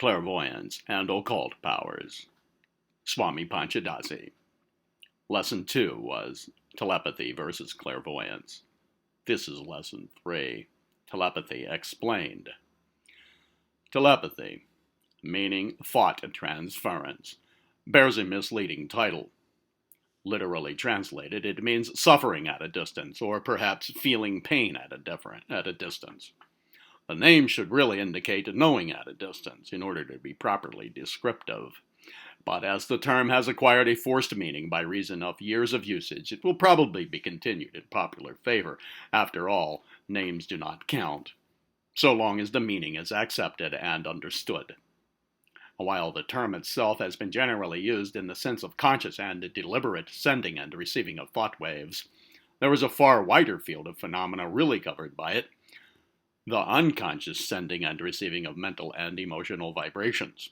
Clairvoyance and Occult Powers. Swami Panchadasi. Lesson 2 was Telepathy versus Clairvoyance. This is Lesson 3, Telepathy Explained. Telepathy, meaning thought transference, bears a misleading title. Literally translated, it means suffering at a distance, or perhaps feeling pain at a distance. The name should really indicate knowing at a distance in order to be properly descriptive. But as the term has acquired a forced meaning by reason of years of usage, it will probably be continued in popular favor. After all, names do not count, so long as the meaning is accepted and understood. While the term itself has been generally used in the sense of conscious and deliberate sending and receiving of thought waves, there is a far wider field of phenomena really covered by it: the unconscious sending and receiving of mental and emotional vibrations.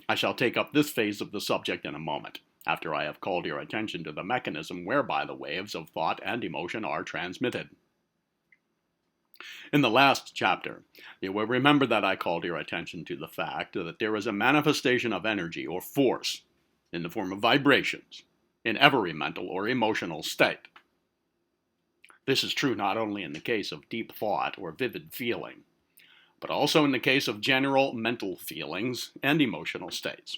I shall take up this phase of the subject in a moment, after I have called your attention to the mechanism whereby the waves of thought and emotion are transmitted. In the last chapter, you will remember that I called your attention to the fact that there is a manifestation of energy or force in the form of vibrations in every mental or emotional state. This is true not only in the case of deep thought or vivid feeling, but also in the case of general mental feelings and emotional states.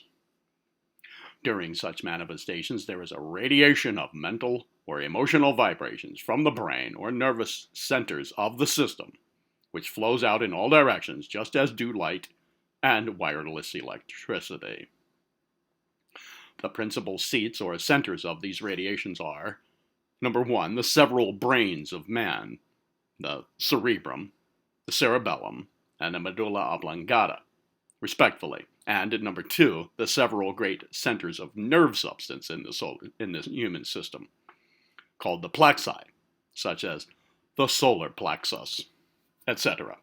During such manifestations, there is a radiation of mental or emotional vibrations from the brain or nervous centers of the system, which flows out in all directions just as do light and wireless electricity. The principal seats or centers of these radiations are: number 1, the several brains of man, the cerebrum, the cerebellum, and the medulla oblongata, respectively. And number 2, the several great centers of nerve substance in the human system, called the plexi, such as the solar plexus, etc.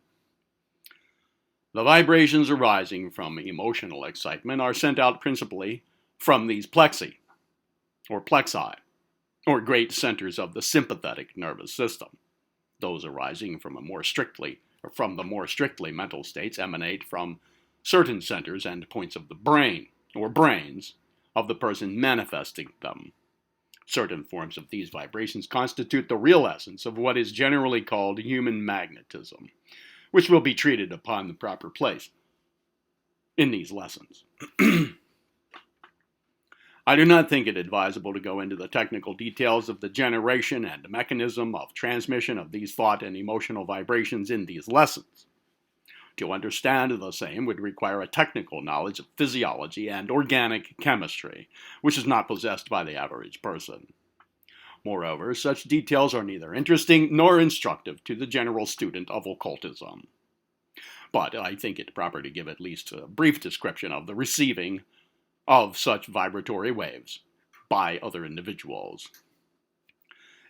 The vibrations arising from emotional excitement are sent out principally from these plexi, or plexi, or great centers of the sympathetic nervous system. Those arising from the more strictly mental states emanate from certain centers and points of the brain, or brains, of the person manifesting them. Certain forms of these vibrations constitute the real essence of what is generally called human magnetism, which will be treated upon the proper place in these lessons. I do not think it advisable to go into the technical details of the generation and mechanism of transmission of these thought and emotional vibrations in these lessons. To understand the same would require a technical knowledge of physiology and organic chemistry, which is not possessed by the average person. Moreover, such details are neither interesting nor instructive to the general student of occultism. But I think it proper to give at least a brief description of the receiving of such vibratory waves by other individuals.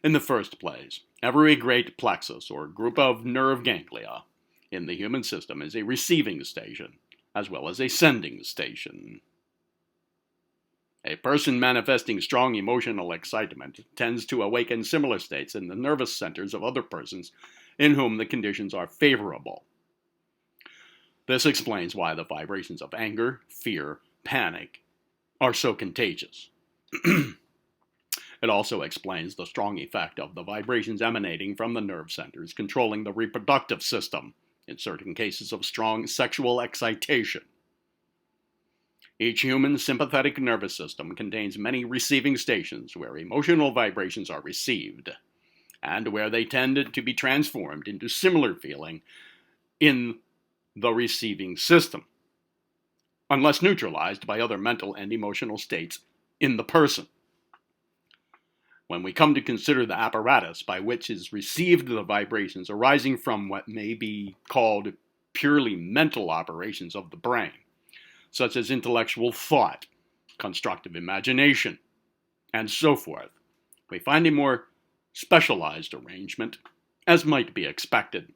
In the first place, every great plexus or group of nerve ganglia in the human system is a receiving station, as well as a sending station. A person manifesting strong emotional excitement tends to awaken similar states in the nervous centers of other persons in whom the conditions are favorable. This explains why the vibrations of anger, fear, panic are so contagious. It also explains the strong effect of the vibrations emanating from the nerve centers controlling the reproductive system in certain cases of strong sexual excitation. Each human sympathetic nervous system contains many receiving stations where emotional vibrations are received, and where they tend to be transformed into similar feeling in the receiving system, unless neutralized by other mental and emotional states in the person. When we come to consider the apparatus by which is received the vibrations arising from what may be called purely mental operations of the brain, such as intellectual thought, constructive imagination, and so forth, we find a more specialized arrangement, as might be expected.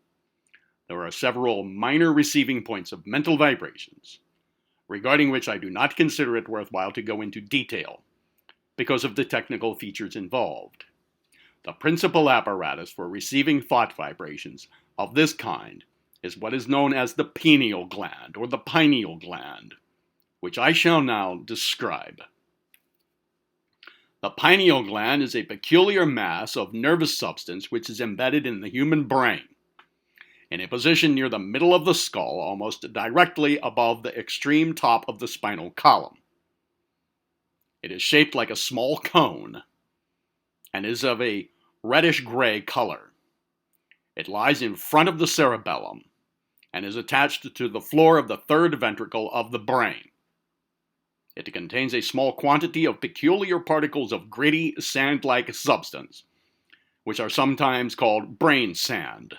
There are several minor receiving points of mental vibrations, regarding which I do not consider it worthwhile to go into detail, because of the technical features involved. The principal apparatus for receiving thought vibrations of this kind is what is known as the pineal gland, or the pineal gland, which I shall now describe. The pineal gland is a peculiar mass of nervous substance which is embedded in the human brain, in a position near the middle of the skull, almost directly above the extreme top of the spinal column. It is shaped like a small cone, and is of a reddish-gray color. It lies in front of the cerebellum, and is attached to the floor of the third ventricle of the brain. It contains a small quantity of peculiar particles of gritty, sand-like substance, which are sometimes called brain sand.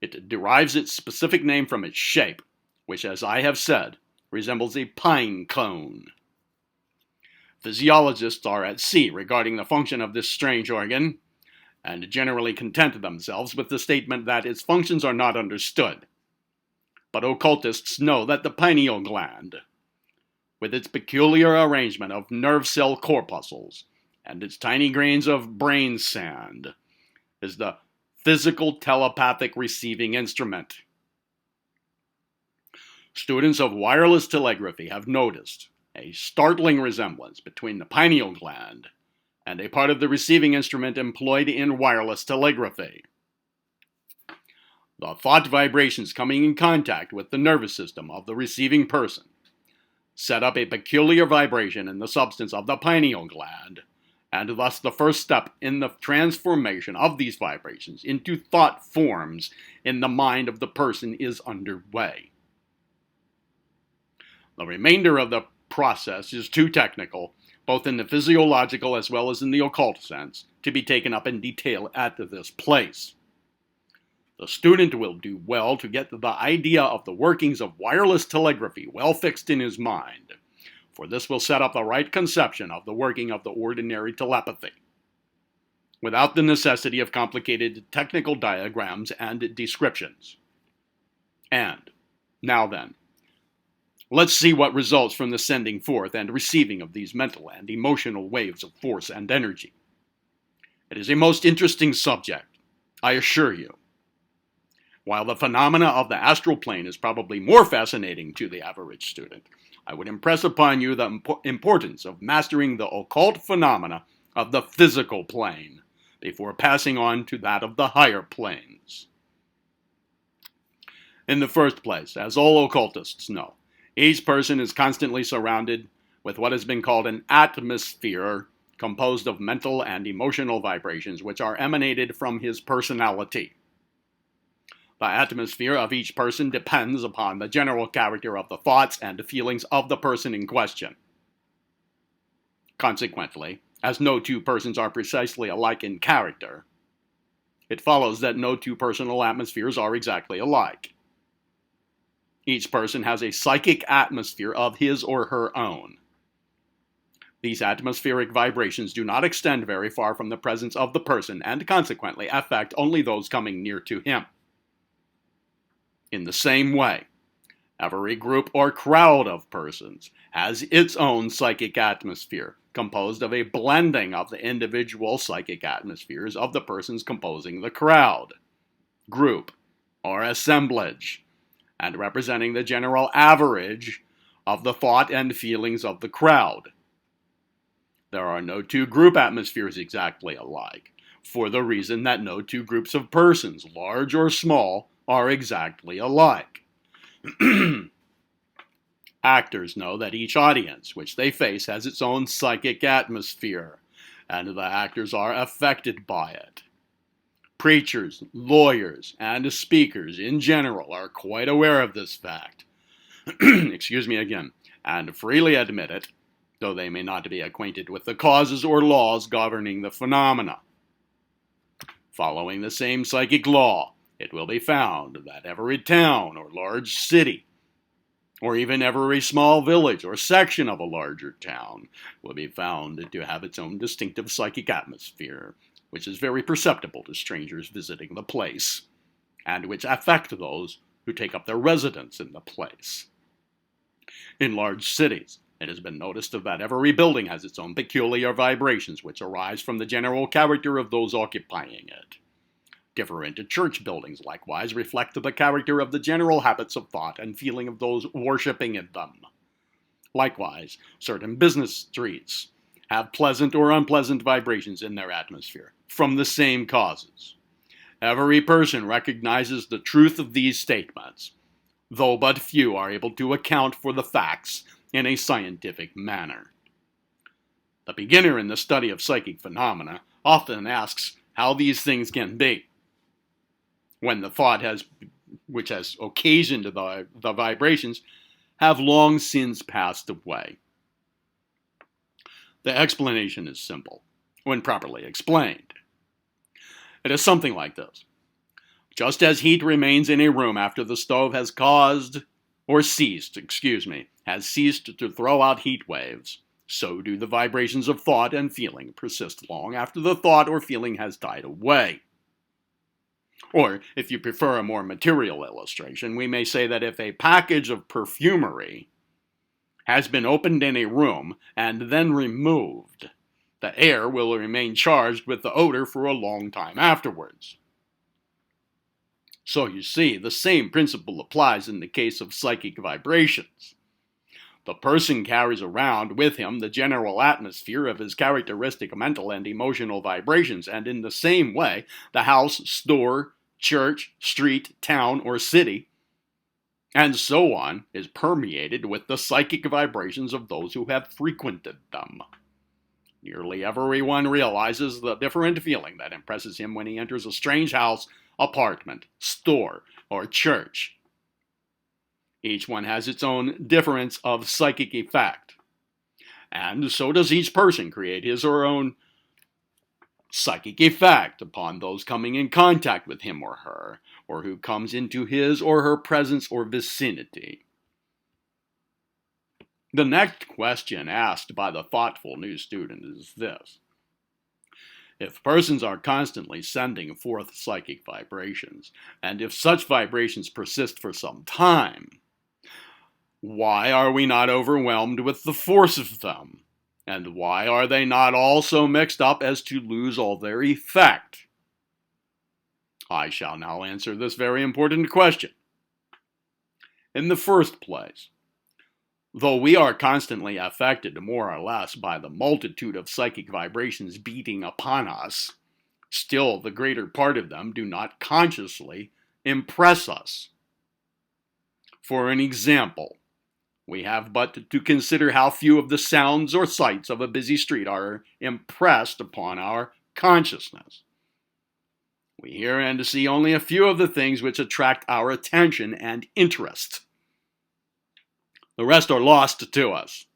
It derives its specific name from its shape, which, as I have said, resembles a pine cone. Physiologists are at sea regarding the function of this strange organ, and generally content themselves with the statement that its functions are not understood. But occultists know that the pineal gland, with its peculiar arrangement of nerve cell corpuscles and its tiny grains of brain sand, is the physical telepathic receiving instrument. Students of wireless telegraphy have noticed a startling resemblance between the pineal gland and a part of the receiving instrument employed in wireless telegraphy. The thought vibrations coming in contact with the nervous system of the receiving person set up a peculiar vibration in the substance of the pineal gland, and thus the first step in the transformation of these vibrations into thought forms in the mind of the person is underway. The remainder of the process is too technical, both in the physiological as well as in the occult sense, to be taken up in detail at this place. The student will do well to get the idea of the workings of wireless telegraphy well fixed in his mind, for this will set up the right conception of the working of the ordinary telepathy, without the necessity of complicated technical diagrams and descriptions. And, now then, let's see what results from the sending forth and receiving of these mental and emotional waves of force and energy. It is a most interesting subject, I assure you. While the phenomena of the astral plane is probably more fascinating to the average student, I would impress upon you the importance of mastering the occult phenomena of the physical plane before passing on to that of the higher planes. In the first place, as all occultists know, each person is constantly surrounded with what has been called an atmosphere composed of mental and emotional vibrations which are emanated from his personality. The atmosphere of each person depends upon the general character of the thoughts and feelings of the person in question. Consequently, as no two persons are precisely alike in character, it follows that no two personal atmospheres are exactly alike. Each person has a psychic atmosphere of his or her own. These atmospheric vibrations do not extend very far from the presence of the person and consequently affect only those coming near to him. In the same way, every group or crowd of persons has its own psychic atmosphere, composed of a blending of the individual psychic atmospheres of the persons composing the crowd, group, or assemblage, and representing the general average of the thought and feelings of the crowd. There are no two group atmospheres exactly alike, for the reason that no two groups of persons, large or small, are exactly alike. Actors know that each audience which they face has its own psychic atmosphere, and the actors are affected by it. Preachers, lawyers, and speakers in general are quite aware of this fact, excuse me again, and freely admit it, though they may not be acquainted with the causes or laws governing the phenomena. Following the same psychic law, it will be found that every town or large city, or even every small village or section of a larger town, will be found to have its own distinctive psychic atmosphere, which is very perceptible to strangers visiting the place, and which affect those who take up their residence in the place. In large cities, it has been noticed that every building has its own peculiar vibrations which arise from the general character of those occupying it. Different church buildings likewise reflect the character of the general habits of thought and feeling of those worshipping in them. Likewise, certain business streets have pleasant or unpleasant vibrations in their atmosphere from the same causes. Every person recognizes the truth of these statements, though but few are able to account for the facts in a scientific manner. The beginner in the study of psychic phenomena often asks how these things can be, when the thought which has occasioned the vibrations have long since passed away. The explanation is simple, when properly explained. It is something like this. Just as heat remains in a room after the stove has ceased to throw out heat waves, so do the vibrations of thought and feeling persist long after the thought or feeling has died away. Or, if you prefer a more material illustration, we may say that if a package of perfumery has been opened in a room and then removed, the air will remain charged with the odor for a long time afterwards. So you see, the same principle applies in the case of psychic vibrations. The person carries around with him the general atmosphere of his characteristic mental and emotional vibrations, and in the same way, the house, store, church, street, town, or city, and so on, is permeated with the psychic vibrations of those who have frequented them. Nearly everyone realizes the different feeling that impresses him when he enters a strange house, apartment, store, or church. Each one has its own difference of psychic effect, and so does each person create his or her own psychic effect upon those coming in contact with him or her, or who comes into his or her presence or vicinity. The next question asked by the thoughtful new student is this. If persons are constantly sending forth psychic vibrations, and if such vibrations persist for some time, why are we not overwhelmed with the force of them? And why are they not all so mixed up as to lose all their effect? I shall now answer this very important question. In the first place, though we are constantly affected more or less by the multitude of psychic vibrations beating upon us, still the greater part of them do not consciously impress us. For an example, we have but to consider how few of the sounds or sights of a busy street are impressed upon our consciousness. We hear and see only a few of the things which attract our attention and interest. The rest are lost to us,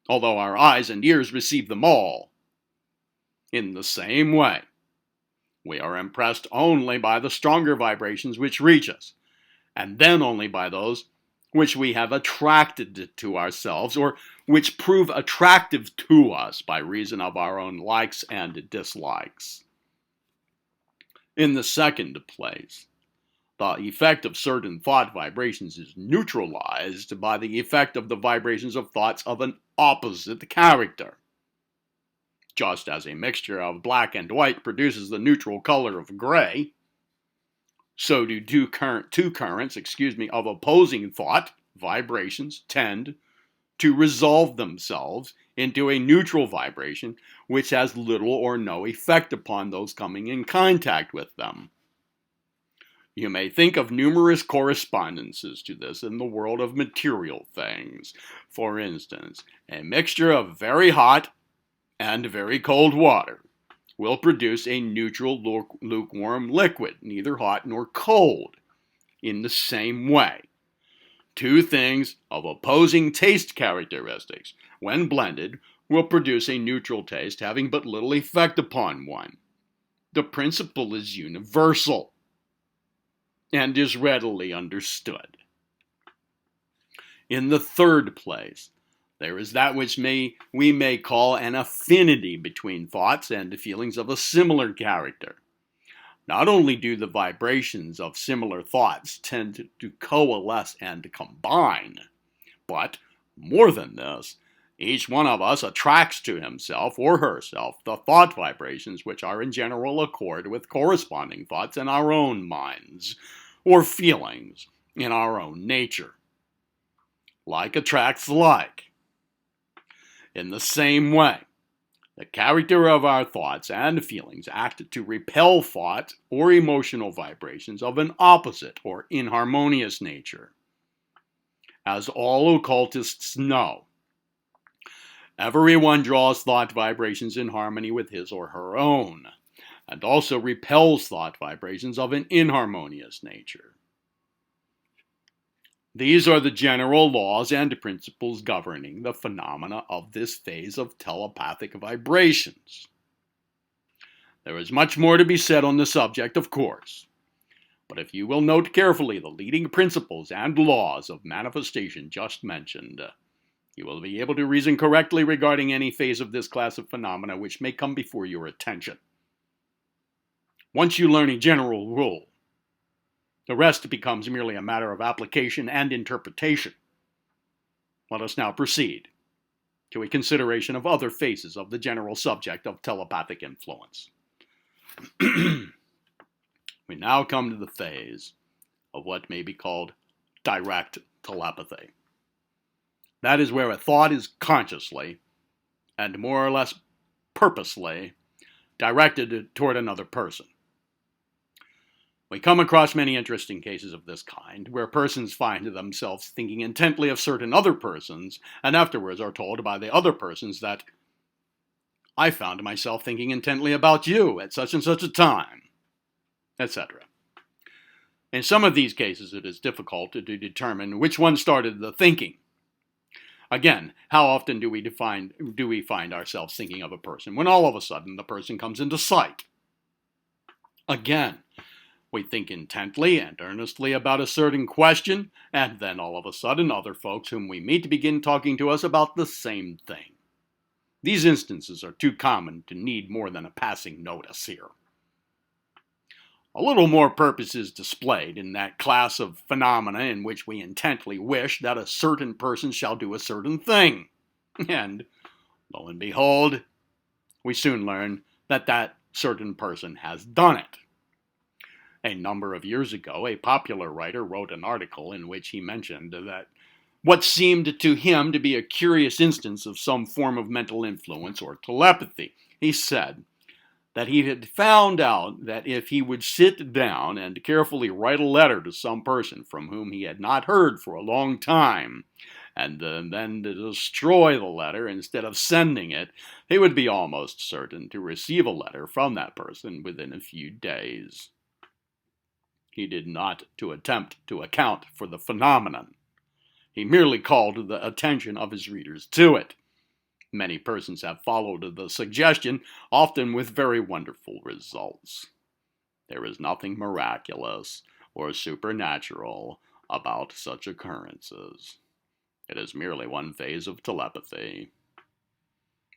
although our eyes and ears receive them all. In the same way, we are impressed only by the stronger vibrations which reach us, and then only by those which we have attracted to ourselves, or which prove attractive to us by reason of our own likes and dislikes. In the second place, the effect of certain thought vibrations is neutralized by the effect of the vibrations of thoughts of an opposite character. Just as a mixture of black and white produces the neutral color of gray, so do two currents of opposing thought vibrations tend to resolve themselves into a neutral vibration which has little or no effect upon those coming in contact with them. You may think of numerous correspondences to this in the world of material things. For instance, a mixture of very hot and very cold water will produce a neutral lukewarm liquid, neither hot nor cold. In the same way, two things of opposing taste characteristics, when blended, will produce a neutral taste having but little effect upon one. The principle is universal and is readily understood. In the third place, there is that which we may call an affinity between thoughts and feelings of a similar character. Not only do the vibrations of similar thoughts tend to coalesce and combine, but, more than this, Each one of us attracts to himself or herself the thought vibrations which are in general accord with corresponding thoughts in our own minds, or feelings in our own nature. Like attracts like. In the same way, the character of our thoughts and feelings act to repel thought or emotional vibrations of an opposite or inharmonious nature. As all occultists know, everyone draws thought vibrations in harmony with his or her own, and also repels thought vibrations of an inharmonious nature. These are the general laws and principles governing the phenomena of this phase of telepathic vibrations. There is much more to be said on the subject, of course, but if you will note carefully the leading principles and laws of manifestation just mentioned, you will be able to reason correctly regarding any phase of this class of phenomena which may come before your attention. Once you learn a general rule, the rest becomes merely a matter of application and interpretation. Let us now proceed to a consideration of other phases of the general subject of telepathic influence. We now come to the phase of what may be called direct telepathy. That is where a thought is consciously, and more or less purposely, directed toward another person. We come across many interesting cases of this kind, where persons find themselves thinking intently of certain other persons, and afterwards are told by the other persons that, I found myself thinking intently about you at such and such a time, etc. In some of these cases, it is difficult to determine which one started the thinking. Again, how often do we find ourselves thinking of a person when all of a sudden the person comes into sight? Again, we think intently and earnestly about a certain question, and then all of a sudden other folks whom we meet begin talking to us about the same thing. These instances are too common to need more than a passing notice here. A little more purpose is displayed in that class of phenomena in which we intently wish that a certain person shall do a certain thing. And, lo and behold, we soon learn that that certain person has done it. A number of years ago, a popular writer wrote an article in which he mentioned that what seemed to him to be a curious instance of some form of mental influence or telepathy. He said that he had found out that if he would sit down and carefully write a letter to some person from whom he had not heard for a long time, and then to destroy the letter instead of sending it, he would be almost certain to receive a letter from that person within a few days. He did not to attempt to account for the phenomenon. He merely called the attention of his readers to it. Many persons have followed the suggestion, often with very wonderful results. There is nothing miraculous or supernatural about such occurrences. It is merely one phase of telepathy.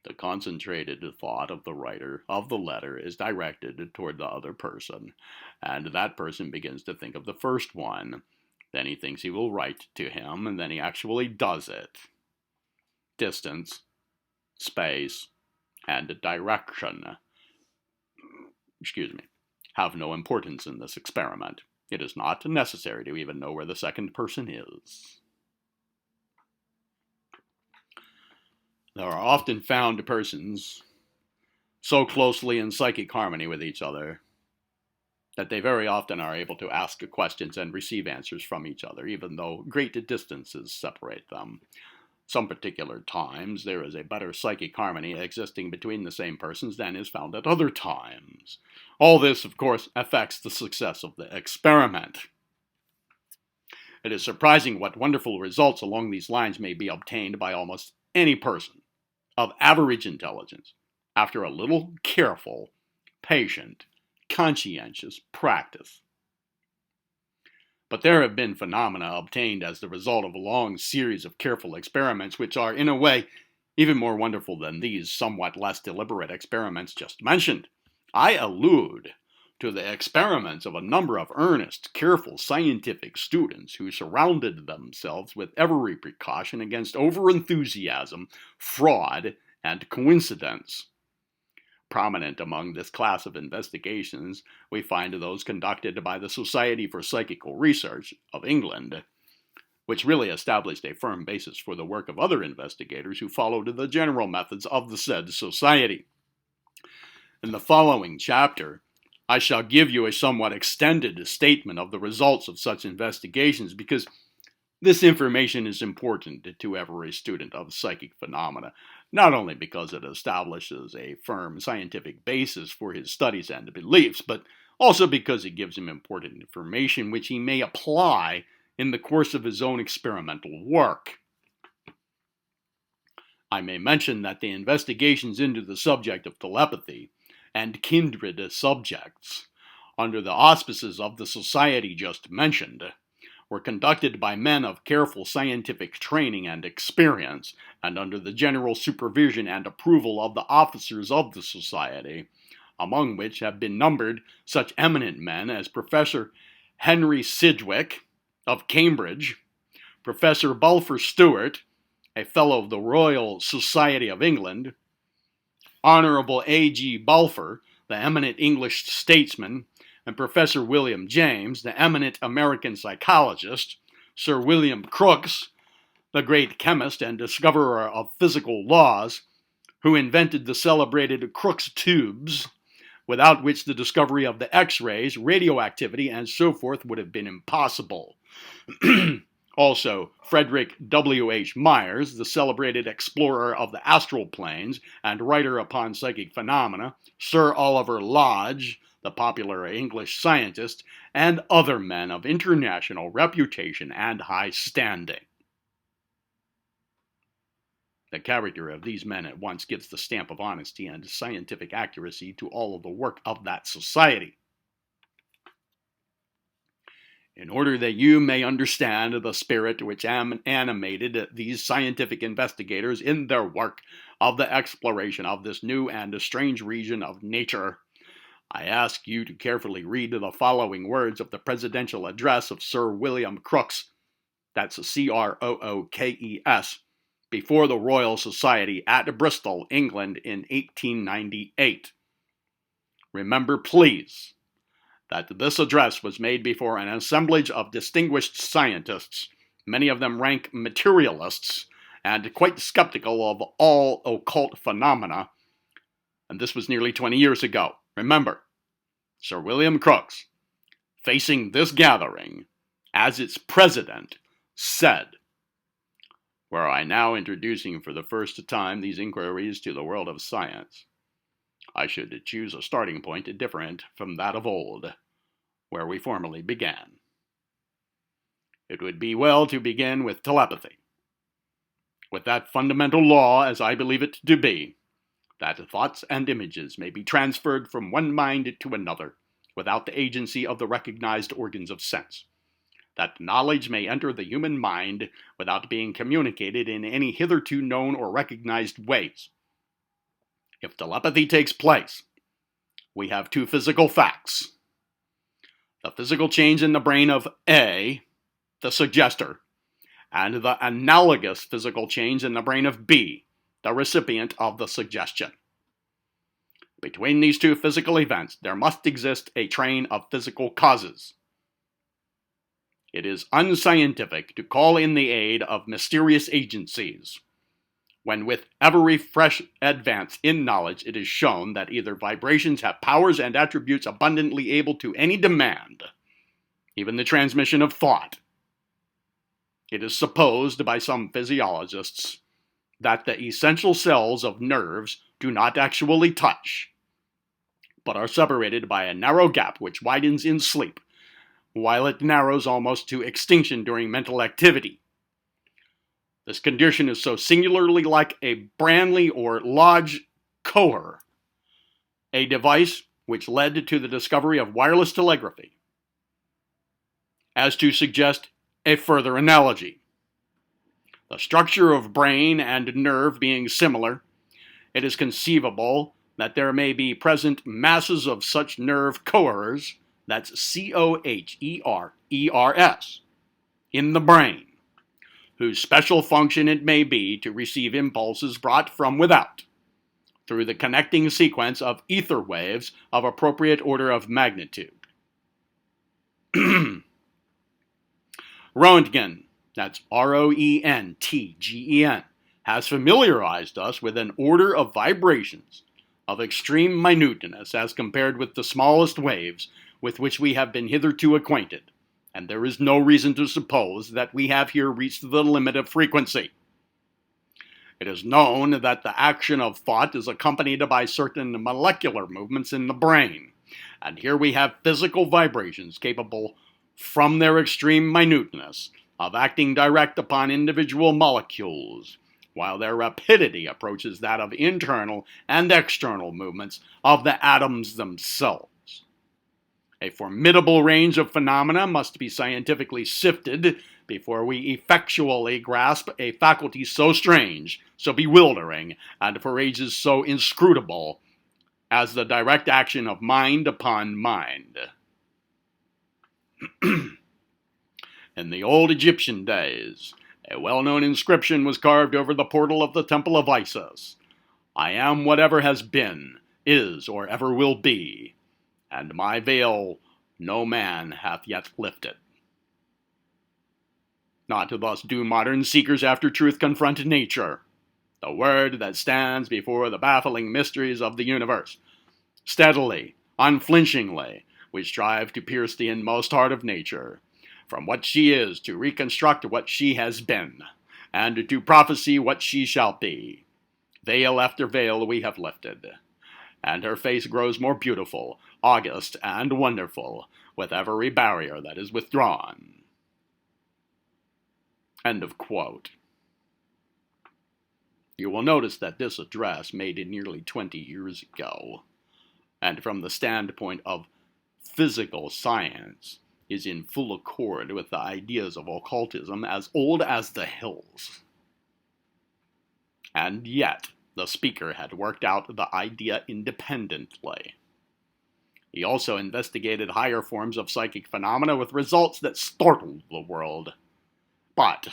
The concentrated thought of the writer of the letter is directed toward the other person, and that person begins to think of the first one. Then he thinks he will write to him, and then he actually does it. Distance, space, and direction, have no importance in this experiment. It is not necessary to even know where the second person is. There are often found persons so closely in psychic harmony with each other that they very often are able to ask questions and receive answers from each other, even though great distances separate them. Some particular times there is a better psychic harmony existing between the same persons than is found at other times. All this, of course, affects the success of the experiment. It is surprising what wonderful results along these lines may be obtained by almost any person of average intelligence after a little careful, patient, conscientious practice. But there have been phenomena obtained as the result of a long series of careful experiments which are, in a way, even more wonderful than these somewhat less deliberate experiments just mentioned. I allude to the experiments of a number of earnest, careful scientific students who surrounded themselves with every precaution against overenthusiasm, fraud, and coincidence. Prominent among this class of investigations, we find those conducted by the Society for Psychical Research of England, which really established a firm basis for the work of other investigators who followed the general methods of the said society. In the following chapter, I shall give you a somewhat extended statement of the results of such investigations because this information is important to every student of psychic phenomena, not only because it establishes a firm scientific basis for his studies and beliefs, but also because it gives him important information which he may apply in the course of his own experimental work. I may mention that the investigations into the subject of telepathy and kindred subjects, under the auspices of the society just mentioned, were conducted by men of careful scientific training and experience, and under the general supervision and approval of the officers of the society, among which have been numbered such eminent men as Professor Henry Sidgwick of Cambridge, Professor Bulfer Stewart, a Fellow of the Royal Society of England, Honorable A.G. Bulfer, the eminent English statesman, and Professor William James, the eminent American psychologist, Sir William Crookes, the great chemist and discoverer of physical laws, who invented the celebrated Crookes tubes, without which the discovery of the X-rays, radioactivity, and so forth would have been impossible. Also, Frederick W.H. Myers, the celebrated explorer of the astral planes and writer upon psychic phenomena, Sir Oliver Lodge, the popular English scientist, and other men of international reputation and high standing. The character of these men at once gives the stamp of honesty and scientific accuracy to all of the work of that society. In order that you may understand the spirit which animated these scientific investigators in their work of the exploration of this new and strange region of nature, I ask you to carefully read the following words of the presidential address of Sir William Crookes, that's Crookes, before the Royal Society at Bristol, England in 1898. Remember, please, that this address was made before an assemblage of distinguished scientists, many of them rank materialists, and quite skeptical of all occult phenomena, and this was nearly 20 years ago. Remember, Sir William Crookes, facing this gathering as its president, said, "Were I now introducing for the first time these inquiries to the world of science, I should choose a starting point different from that of old, where we formerly began. It would be well to begin with telepathy, with that fundamental law, as I believe it to be, that thoughts and images may be transferred from one mind to another without the agency of the recognized organs of sense, that knowledge may enter the human mind without being communicated in any hitherto known or recognized ways. If telepathy takes place, we have two physical facts: the physical change in the brain of A, the suggester, and the analogous physical change in the brain of B, the recipient of the suggestion. Between these two physical events, there must exist a train of physical causes. It is unscientific to call in the aid of mysterious agencies, when with every fresh advance in knowledge it is shown that either vibrations have powers and attributes abundantly able to any demand, even the transmission of thought. It is supposed by some physiologists that the essential cells of nerves do not actually touch, but are separated by a narrow gap which widens in sleep, while it narrows almost to extinction during mental activity. This condition is so singularly like a Branly or Lodge coher, a device which led to the discovery of wireless telegraphy, as to suggest a further analogy. The structure of brain and nerve being similar, it is conceivable that there may be present masses of such nerve cohers, that's cohers, in the brain, whose special function it may be to receive impulses brought from without, through the connecting sequence of ether waves of appropriate order of magnitude. Roentgen, that's Roentgen, has familiarized us with an order of vibrations of extreme minuteness as compared with the smallest waves with which we have been hitherto acquainted, and there is no reason to suppose that we have here reached the limit of frequency. It is known that the action of thought is accompanied by certain molecular movements in the brain, and here we have physical vibrations capable, from their extreme minuteness, of acting direct upon individual molecules, while their rapidity approaches that of internal and external movements of the atoms themselves. A formidable range of phenomena must be scientifically sifted before we effectually grasp a faculty so strange, so bewildering, and for ages so inscrutable as the direct action of mind upon mind. In the old Egyptian days, a well-known inscription was carved over the portal of the Temple of Isis. I am whatever has been, is, or ever will be, and my veil no man hath yet lifted. Not thus do modern seekers after truth confront nature, the word that stands before the baffling mysteries of the universe. Steadily, unflinchingly, we strive to pierce the inmost heart of nature, from what she is to reconstruct what she has been, and to prophesy what she shall be. Veil after veil we have lifted, and her face grows more beautiful, august, and wonderful with every barrier that is withdrawn. End of quote. You will notice that this address, made nearly 20 years ago, and from the standpoint of physical science, is in full accord with the ideas of occultism as old as the hills. And yet, the speaker had worked out the idea independently. He also investigated higher forms of psychic phenomena with results that startled the world. But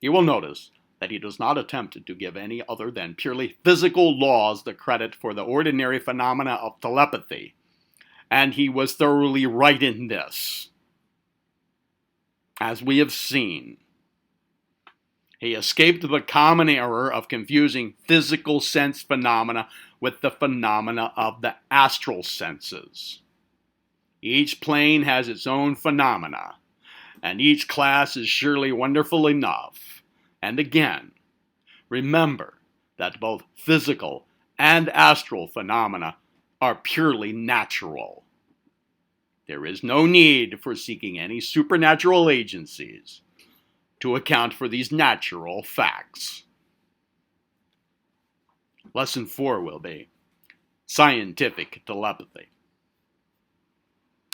you will notice that he does not attempt to give any other than purely physical laws the credit for the ordinary phenomena of telepathy. And he was thoroughly right in this. As we have seen, he escaped the common error of confusing physical sense phenomena with the phenomena of the astral senses. Each plane has its own phenomena, and each class is surely wonderful enough. And again, remember that both physical and astral phenomena are purely natural. There is no need for seeking any supernatural agencies to account for these natural facts. Lesson 4 will be scientific telepathy.